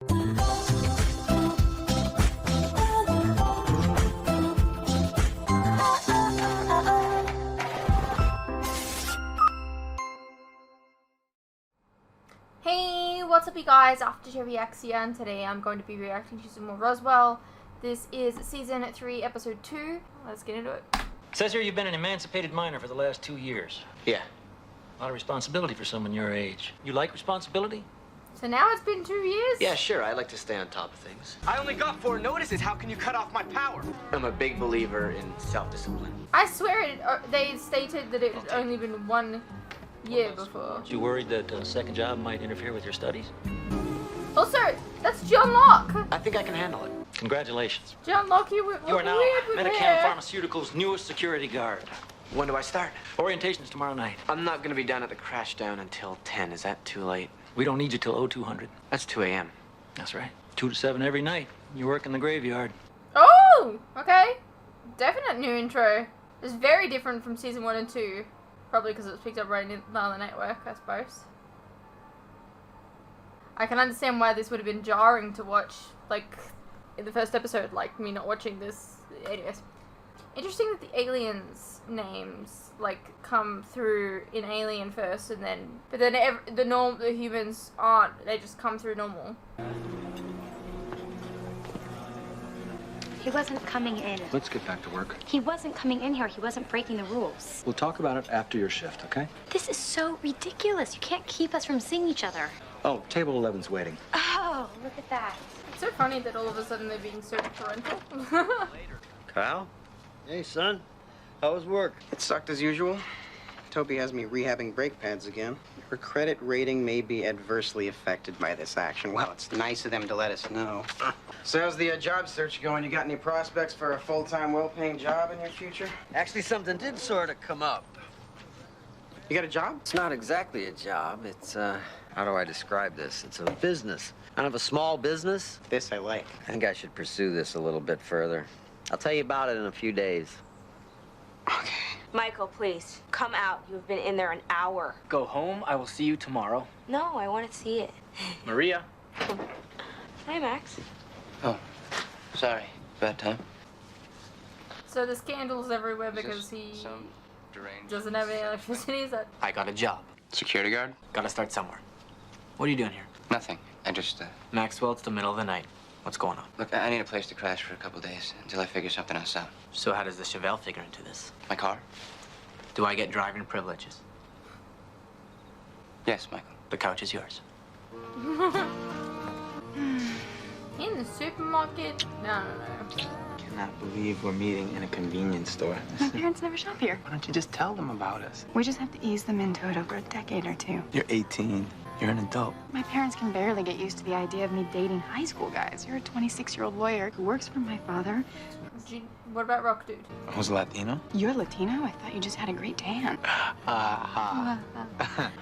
Hey, what's up you guys, After Reacts here, and today I'm going to be reacting to some more Roswell. This is season 3, episode 2. Let's get into it. It says here you've been an emancipated minor for the last 2 years. Yeah. A lot of responsibility for someone your age. You like responsibility? So now it's been 2 years? Yeah, sure. I like to stay on top of things. I only got 4 notices. How can you cut off my power? I'm a big believer in self-discipline. I swear they stated that it had only been 1 year before. You worried that a second job might interfere with your studies? Also, that's John Locke. I think I can handle it. Congratulations. John Locke, you You are now weird with Medicam hair. Pharmaceuticals' newest security guard. When do I start? Orientation is tomorrow night. I'm not going to be down at the crash down until 10. Is that too late? We don't need you till 0200. That's 2 a.m. That's right. 2 to 7 every night. You work in the graveyard. Oh, okay. Definite new intro. It's very different from season 1 and 2. Probably because it was picked up right on the network, I suppose. I can understand why this would have been jarring to watch, like, in the first episode, like, me not watching this. Anyways. Interesting that the aliens' names, like, come through in Alien first, and then... But then the humans aren't. They just come through normal. He wasn't coming in. Let's get back to work. He wasn't coming in here. He wasn't breaking the rules. We'll talk about it after your shift, okay? This is so ridiculous. You can't keep us from seeing each other. Oh, table 11's waiting. Oh, look at that. It's so funny that all of a sudden they're being so parental. Kyle? Hey, son. How was work? It sucked as usual. Toby has me rehabbing brake pads again. Her credit rating may be adversely affected by this action. Well, it's nice of them to let us know. So how's the job search going? You got any prospects for a full-time, well-paying job in your future? Actually, something did sort of come up. You got a job? It's not exactly a job. It's, how do I describe this? It's a business. Kind of a small business. This I like. I think I should pursue this a little bit further. I'll tell you about it in a few days. Okay. Michael, please, come out. You've been in there an hour. Go home. I will see you tomorrow. No, I want to see it. Maria. Hi, Max. Oh, sorry. Bad time. So the scandals everywhere because he doesn't have any electricity. Is that? I got a job. Security guard? Gotta start somewhere. What are you doing here? Nothing. I just, Maxwell, it's the middle of the night. What's going on? Look, I need a place to crash for a couple days until I figure something else out. So how does the Chevelle figure into this? My car? Do I get driving privileges? Yes, Michael. The couch is yours. In the supermarket? No. Cannot believe we're meeting in a convenience store. My parents never shop here. Why don't you just tell them about us? We just have to ease them into it over a decade or two. You're 18. You're an adult. My parents can barely get used to the idea of me dating high school guys. You're a 26-year-old lawyer who works for my father. What about Rock Dude? Who's Latino? You're Latino? I thought you just had a great tan.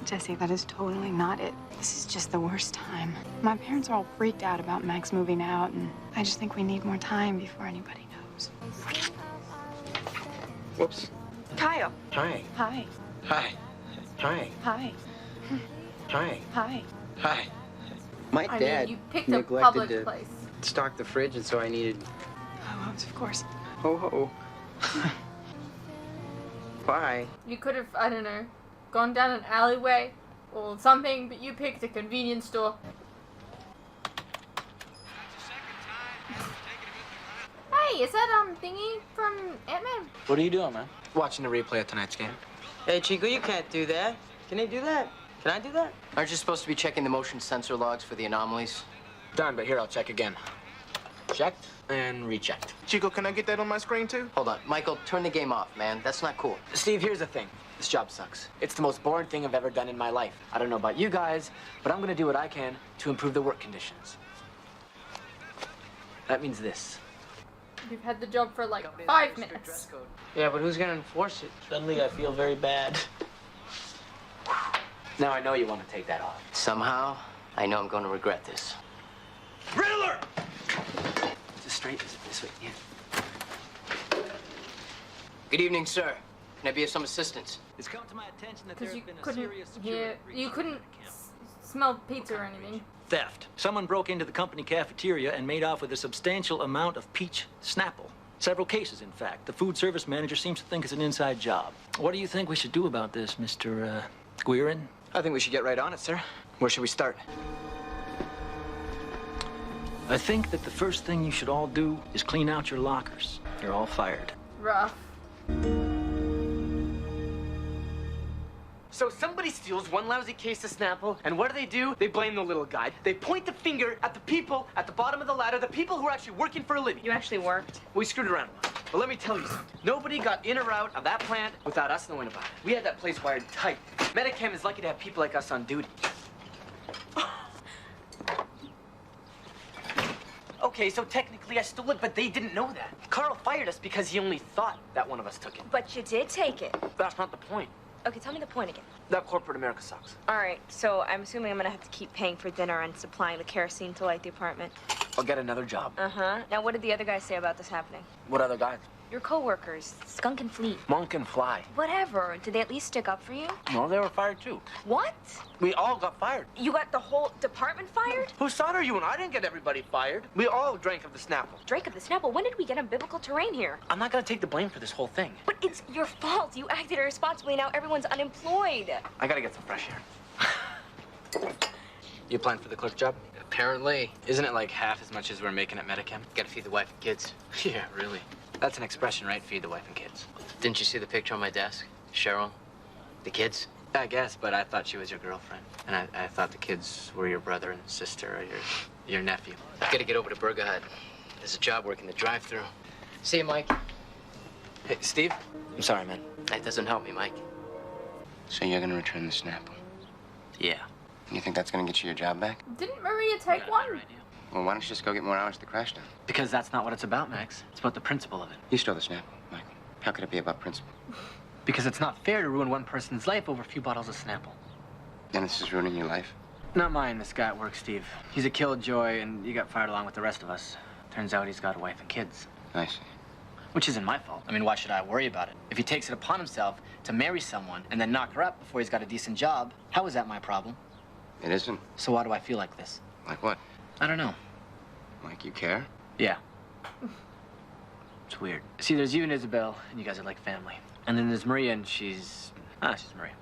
Jesse, that is totally not it. This is just the worst time. My parents are all freaked out about Max moving out, and I just think we need more time before anybody knows. Whoops. Kyle. Hi. Hi. Hi. Hi. Hi. Hi. Hi. Hi. My I dad mean, you picked a neglected public to place. Stock the fridge, and so I needed... Oh, of course. Ho ho. Bye. You could have, I don't know, gone down an alleyway or something, but you picked a convenience store. Hey, is that thingy from Ant-Man? What are you doing, man? Watching the replay of tonight's game. Hey, Chico, you can't do that. Can they do that? Can I do that? Aren't you supposed to be checking the motion sensor logs for the anomalies? Done, but here, I'll check again. Checked and rechecked. Chico, can I get that on my screen, too? Hold on. Michael, turn the game off, man. That's not cool. Steve, here's the thing. This job sucks. It's the most boring thing I've ever done in my life. I don't know about you guys, but I'm gonna do what I can to improve the work conditions. That means this. You've had the job for like 5 minutes. Yeah, but who's gonna enforce it? Suddenly, I feel very bad. Now I know you want to take that off. Somehow, I know I'm going to regret this. Riddler! Is it straight? Is it this way? Yeah. Good evening, sir. Can I be of some assistance? It's come to my attention that Because there's you been a couldn't serious hear, security breach you at couldn't the camp. smell pizza or anything. Theft. Someone broke into the company cafeteria and made off with a substantial amount of peach Snapple. Several cases, in fact. The food service manager seems to think it's an inside job. What do you think we should do about this, Mr. Guerin? I think we should get right on it, sir. Where should we start? I think that the first thing you should all do is clean out your lockers. You're all fired. Rough. So somebody steals one lousy case of Snapple, and what do? They blame the little guy. They point the finger at the people at the bottom of the ladder, the people who are actually working for a living. You actually worked. We screwed around a lot. But let me tell you something. Nobody got in or out of that plant without us knowing about it. We had that place wired tight. Medicam is lucky to have people like us on duty. Okay, so technically I stole it, but they didn't know that. Carl fired us because he only thought that one of us took it. But you did take it. That's not the point. Okay, tell me the point again. That corporate America sucks. All right, so I'm assuming I'm gonna have to keep paying for dinner and supplying the kerosene to light the apartment. I'll get another job. Uh-huh. Now, what did the other guys say about this happening? What other guys? Your coworkers, Skunk and Fleet. Monk and Fly. Whatever. Did they at least stick up for you? No, they were fired too. What? We all got fired. You got the whole department fired? Whose side are you on? I didn't get everybody fired. We all drank of the Snapple. Drake of the Snapple, when did we get on biblical terrain here? I'm not gonna take the blame for this whole thing. But it's your fault. You acted irresponsibly. Now everyone's unemployed. I gotta get some fresh air. You applying for the clerk job? Apparently. Isn't it like half as much as we're making at Medicam? Gotta feed the wife and kids. Yeah, really. That's an expression, right? Feed the wife and kids. Didn't you see the picture on my desk? Cheryl? The kids? I guess, but I thought she was your girlfriend. And I thought the kids were your brother and sister or your nephew. Gotta get over to Burger Hut. There's a job working the drive-thru. See you, Mike. Hey, Steve? I'm sorry, man. That doesn't help me, Mike. So you're gonna return the Snapple? Yeah. You think that's gonna get you your job back? Didn't Maria take one? Well, why don't you just go get more hours at the crash down? Because that's not what it's about, Max. It's about the principle of it. You stole the Snapple, Mike. How could it be about principle? Because it's not fair to ruin one person's life over a few bottles of Snapple. And this is ruining your life? Not mine, this guy at work, Steve. He's a killjoy, and he got fired along with the rest of us. Turns out he's got a wife and kids. I see. Which isn't my fault. I mean, why should I worry about it? If he takes it upon himself to marry someone and then knock her up before he's got a decent job, how is that my problem? It isn't. So why do I feel like this? Like what? I don't know. Like you care? Yeah. It's weird. See, there's you and Isabel, and you guys are like family. And then there's Maria, and she's Maria.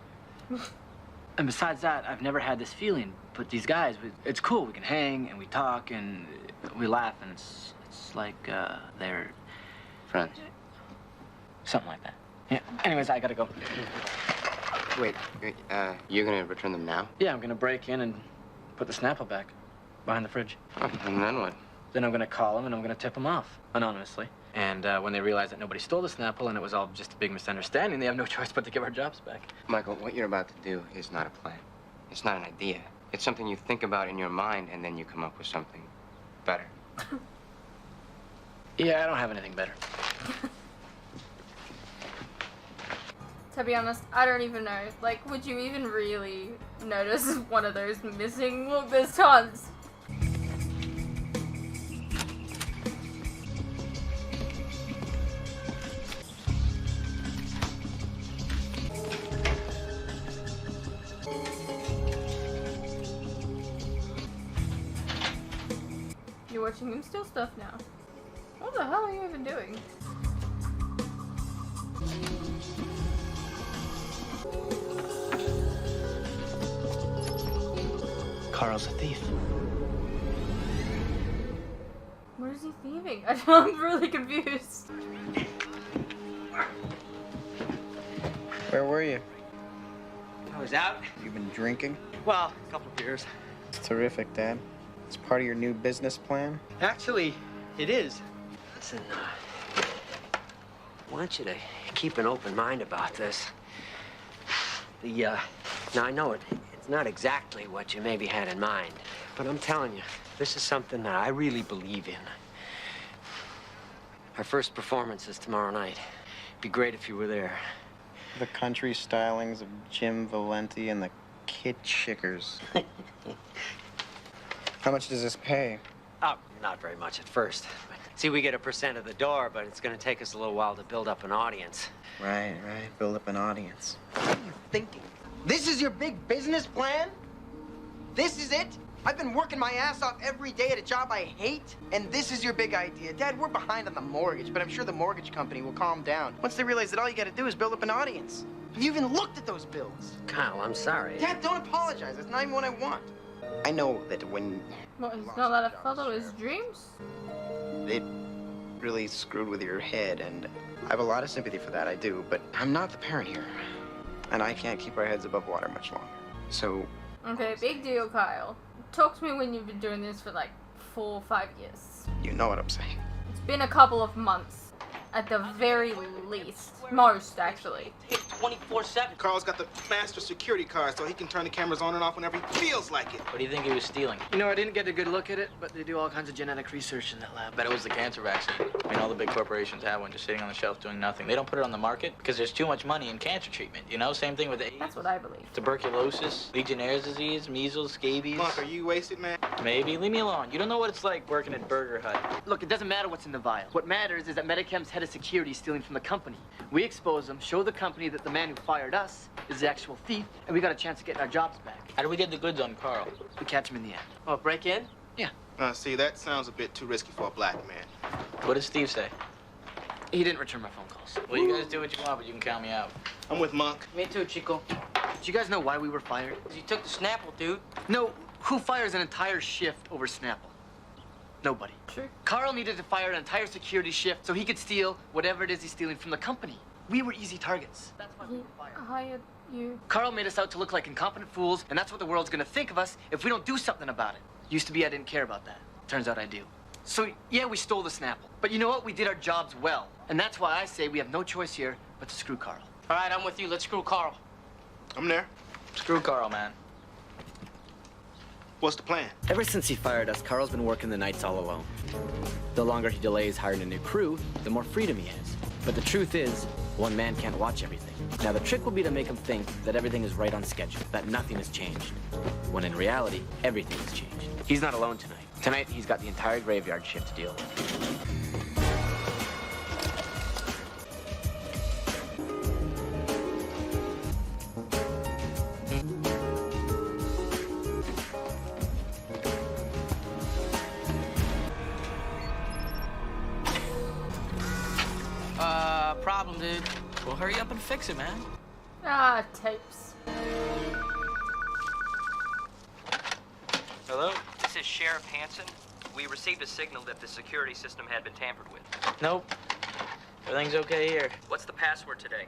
And besides that, I've never had this feeling. But these guys, it's cool. We can hang, and we talk, and we laugh, and it's like they're... Friends. Something like that. Yeah. Anyways, I gotta go. Wait, you're gonna return them now? Yeah, I'm gonna break in and put the Snapple back behind the fridge. Oh, and then what? Then I'm gonna call them and I'm gonna tip them off anonymously. And when they realize that nobody stole the Snapple and it was all just a big misunderstanding, they have no choice but to give our jobs back. Michael, what you're about to do is not a plan. It's not an idea. It's something you think about in your mind and then you come up with something better. Yeah, I don't have anything better. To be honest, I don't even know. Like, would you even really notice one of those missing? Look, there's tons. You're watching him steal stuff now. What the hell are you even doing? Carl's a thief. What is he thieving? I'm really confused. Where were you? I was out. You've been drinking? Well, a couple of beers. It's terrific, Dad. It's part of your new business plan? Actually, it is. Listen, I want you to keep an open mind about this. Now, I know it's not exactly what you maybe had in mind, but I'm telling you, this is something that I really believe in. Our first performance is tomorrow night. It'd be great if you were there. The country stylings of Jim Valenti and the Kid Chickers. How much does this pay? Oh, not very much at first. See, we get a % of the door, but it's going to take us a little while to build up an audience. Right. Build up an audience. What are you thinking? This is your big business plan? This is it? I've been working my ass off every day at a job I hate, and this is your big idea. Dad, we're behind on the mortgage, but I'm sure the mortgage company will calm down once they realize that all you gotta do is build up an audience. Have you even looked at those bills? Kyle, I'm sorry. Dad, don't apologize. That's not even what I want. I know that when... Well, he's not allowed to follow his dreams? It really screwed with your head, and I have a lot of sympathy for that, I do, but I'm not the parent here. And I can't keep our heads above water much longer. So... Okay, big deal, Kyle. Talk to me when you've been doing this for like 4 or 5 years. You know what I'm saying. It's been a couple of months. At the very least. Most, actually. 24/7. Carl's got the master security card, so he can turn the cameras on and off whenever he feels like it. What do you think he was stealing? You know, I didn't get a good look at it, but they do all kinds of genetic research in that lab. Bet it was the cancer vaccine. I mean, all the big corporations have one just sitting on the shelf doing nothing. They don't put it on the market because there's too much money in cancer treatment, you know? Same thing with AIDS. That's what I believe. Tuberculosis, Legionnaire's disease, measles, scabies. Mark, are you wasted, man? Maybe. Leave me alone. You don't know what it's like working at Burger Hut. Look, it doesn't matter what's in the vial. What matters is that Medicam's head of security is stealing from the company. We expose him, show the company that the man who fired us is the actual thief, and we got a chance of getting our jobs back. How do we get the goods on Carl? We catch him in the end. Oh, break in? Yeah. See, that sounds a bit too risky for a black man. What did Steve say? He didn't return my phone calls. Well, you guys do what you want, but you can count me out. I'm with Monk. Me too, Chico. Did you guys know why we were fired? You took the Snapple, dude. No, who fires an entire shift over Snapple? Nobody. True. Carl needed to fire an entire security shift so he could steal whatever it is he's stealing from the company. We were easy targets. That's why we were fired. Hired you. Carl made us out to look like incompetent fools, and that's what the world's gonna think of us if we don't do something about it. Used to be I didn't care about that. Turns out I do. So, yeah, we stole the Snapple. But you know what? We did our jobs well. And that's why I say we have no choice here but to screw Carl. All right, I'm with you. Let's screw Carl. I'm there. Screw Carl, man. What's the plan? Ever since he fired us, Carl's been working the nights all alone. The longer he delays hiring a new crew, the more freedom he has. But the truth is, one man can't watch everything. Now, the trick will be to make him think that everything is right on schedule, that nothing has changed. When in reality, everything has changed. He's not alone tonight. Tonight, he's got the entire graveyard shift to deal with. Problem, dude. Well, hurry up and fix it, man. Ah, tapes. Hello? This is Sheriff Hansen. We received a signal that the security system had been tampered with. Nope. Everything's okay here. What's the password today?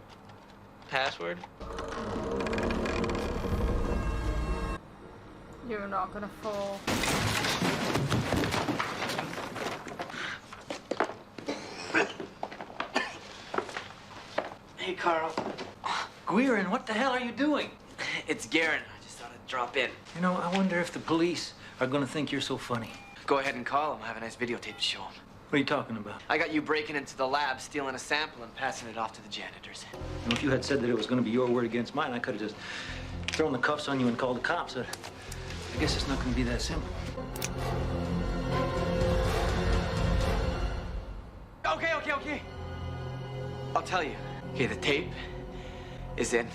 Password? You're not gonna fall. Hey, Carl. Guerin, what the hell are you doing? It's Garen. I just thought I'd drop in. You know, I wonder if the police are gonna think you're so funny. Go ahead and call him. I have a nice videotape to show him. What are you talking about? I got you breaking into the lab, stealing a sample, and passing it off to the janitors. You know, if you had said that it was gonna be your word against mine, I could have just thrown the cuffs on you and called the cops. I guess it's not gonna be that simple. Okay. I'll tell you. Okay, the tape is in.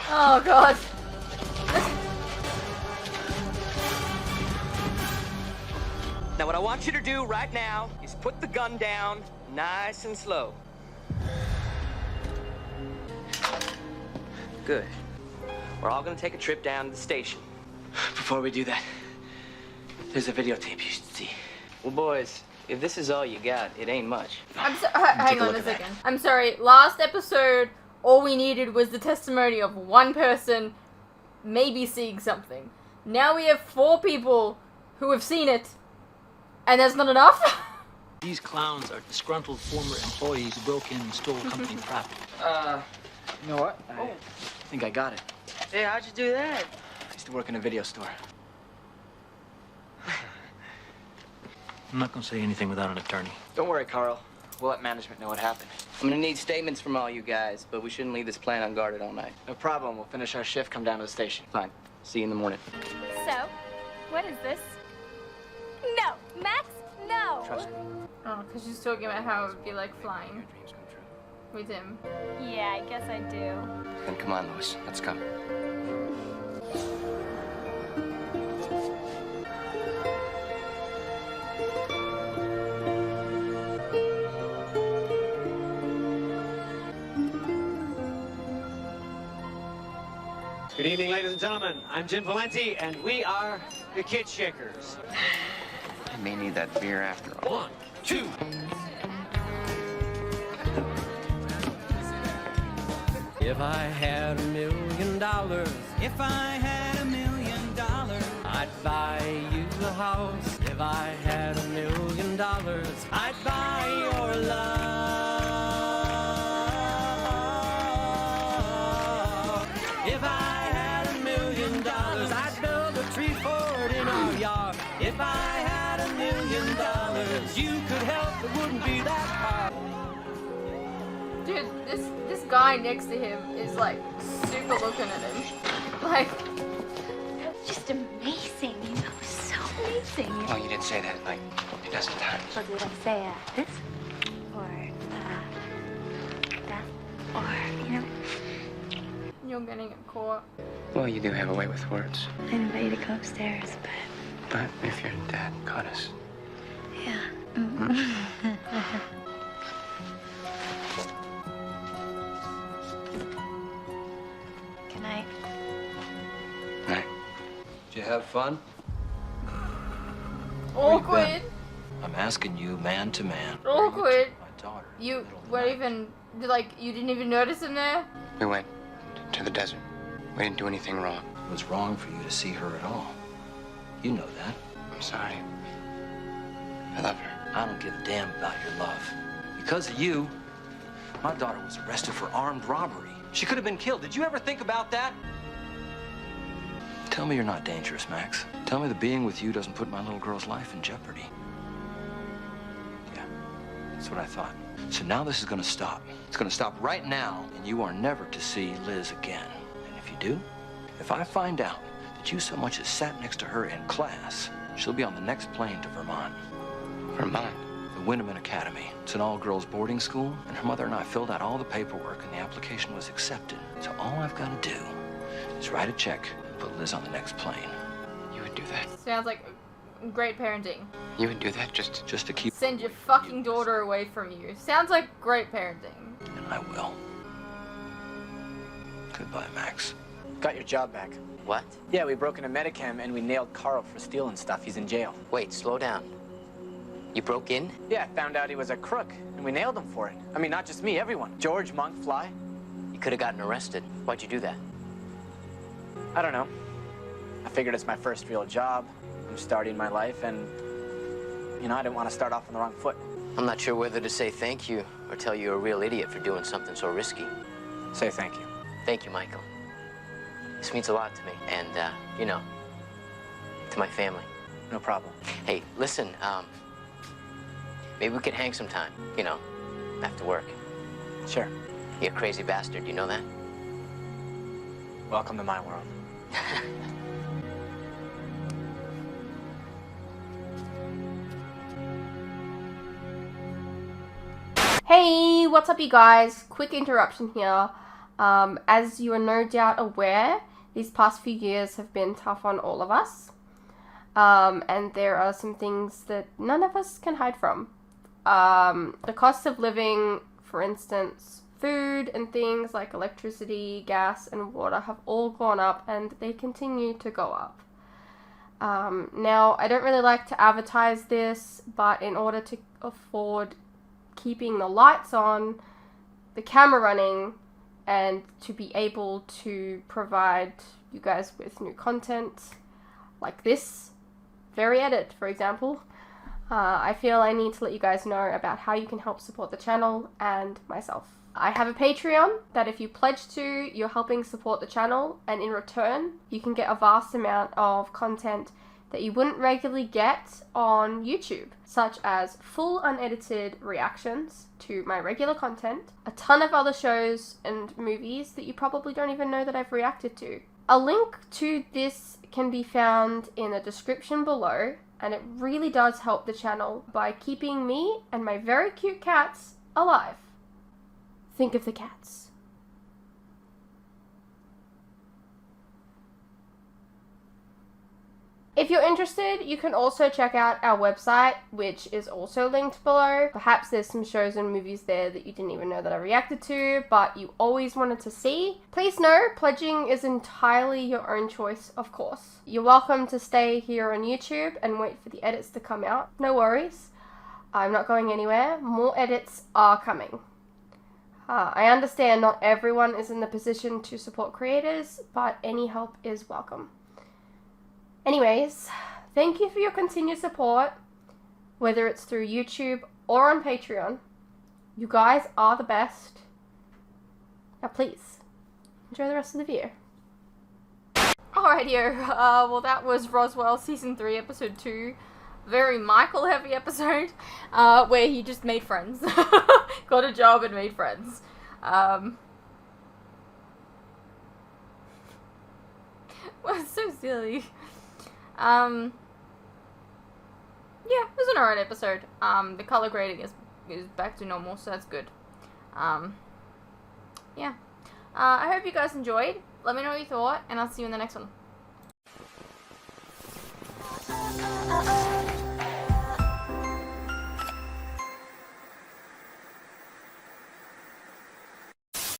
Oh, God. Now, what I want you to do right now is put the gun down nice and slow. Good. We're all gonna take a trip down to the station. Before we do that, there's a videotape you should see. Well, boys, if this is all you got, it ain't much. Hang on a second. I'm sorry. Last episode, all we needed was the testimony of one person maybe seeing something. Now we have 4 people who have seen it, and that's not enough? These clowns are disgruntled former employees who broke in and stole company property. You know what? I think I got it. Hey, how'd you do that? I used to work in a video store. I'm not gonna say anything without an attorney. Don't worry, Carl. We'll let management know what happened. I'm gonna need statements from all you guys, but we shouldn't leave this plant unguarded all night. No problem. We'll finish our shift, come down to the station. Fine. See you in the morning. So, what is this? No, Max, no. Trust me. Oh, because she's talking about how it would be like flying with him. Yeah, I guess I do. Then come on, Lois. Let's go. Good evening, ladies and gentlemen. I'm Jim Valenti, and we are the Kid Shakers. I may need that beer after all. 1, 2. If I had $1 million, if I had $1 million, I'd buy you a house. If I had $1 million, I'd buy your love. If I had $1 million, I'd build a tree fort in our yard. If I had $1 million, you could help, it wouldn't be that hard. Dude, this guy next to him is like super looking at him. Like, That's just amazing, you know, so amazing. Well, you did say that like a dozen times. Well, did I say this? Or, that? Or, you know, you're getting it caught. Well, you do have a way with words. I invite you to go upstairs, But if your dad caught us. yeah. Good night. Right. Did you have fun? Awkward. I'm asking you man to man. Awkward. My daughter. You weren't even, like, you didn't even notice him there? We went to the desert. We didn't do anything wrong. It was wrong for you to see her at all. You know that. I'm sorry. I love her. I don't give a damn about your love. Because of you, my daughter was arrested for armed robbery. She could have been killed. Did you ever think about that? Tell me you're not dangerous, Max. Tell me the being with you doesn't put my little girl's life in jeopardy. Yeah, that's what I thought. So now this is gonna stop. It's gonna stop right now, and you are never to see Liz again. And if you do, if I find out that you so much as sat next to her in class, she'll be on the next plane to Vermont. Vermont? The Winneman Academy. It's an all-girls boarding school, and her mother and I filled out all the paperwork, and the application was accepted. So all I've got to do is write a check and put Liz on the next plane. You would do that? Sounds like great parenting. You would do that just to keep... Send your fucking daughter away from you. Sounds like great parenting. And I will. Goodbye, Max. Got your job back. What? Yeah, we broke into Medicam and we nailed Carl for stealing stuff. He's in jail. Wait, slow down. You broke in? Yeah, found out he was a crook, and we nailed him for it. I mean, not just me, everyone. George, Monk, Fly. You could have gotten arrested. Why'd you do that? I don't know. I figured it's my first real job. I'm starting my life, and, you know, I didn't want to start off on the wrong foot. I'm not sure whether to say thank you or tell you you're a real idiot for doing something so risky. Say thank you. Thank you, Michael. This means a lot to me, and, you know, to my family. No problem. Hey, listen, maybe we could hang sometime, you know, after work. Sure. You're a crazy bastard, you know that? Welcome to my world. Hey, what's up you guys? Quick interruption here. As you are no doubt aware, these past few years have been tough on all of us. And there are some things that none of us can hide from. The cost of living, for instance, food and things like electricity, gas, and water have all gone up, and they continue to go up. Now, I don't really like to advertise this, but in order to afford keeping the lights on, the camera running, and to be able to provide you guys with new content like this very edit, for example, I feel I need to let you guys know about how you can help support the channel and myself. I have a Patreon that if you pledge to, you're helping support the channel, and in return, you can get a vast amount of content that you wouldn't regularly get on YouTube, such as full unedited reactions to my regular content, a ton of other shows and movies that you probably don't even know that I've reacted to. A link to this can be found in the description below, and it really does help the channel by keeping me and my very cute cats alive. Think of the cats. If you're interested, you can also check out our website, which is also linked below. Perhaps there's some shows and movies there that you didn't even know that I reacted to, but you always wanted to see. Please know, pledging is entirely your own choice, of course. You're welcome to stay here on YouTube and wait for the edits to come out. No worries. I'm not going anywhere. More edits are coming. I understand not everyone is in the position to support creators, but any help is welcome. Anyways, thank you for your continued support, whether it's through YouTube or on Patreon. You guys are the best. Now please, enjoy the rest of the video. Alrighty, well that was Roswell Season 3, Episode 2. Very Michael-heavy episode, where he just made friends. Got a job and made friends. Well, it's so silly. Yeah, it was an alright episode. The color grading is back to normal, so that's good. Yeah. I hope you guys enjoyed. Let me know what you thought, and I'll see you in the next one.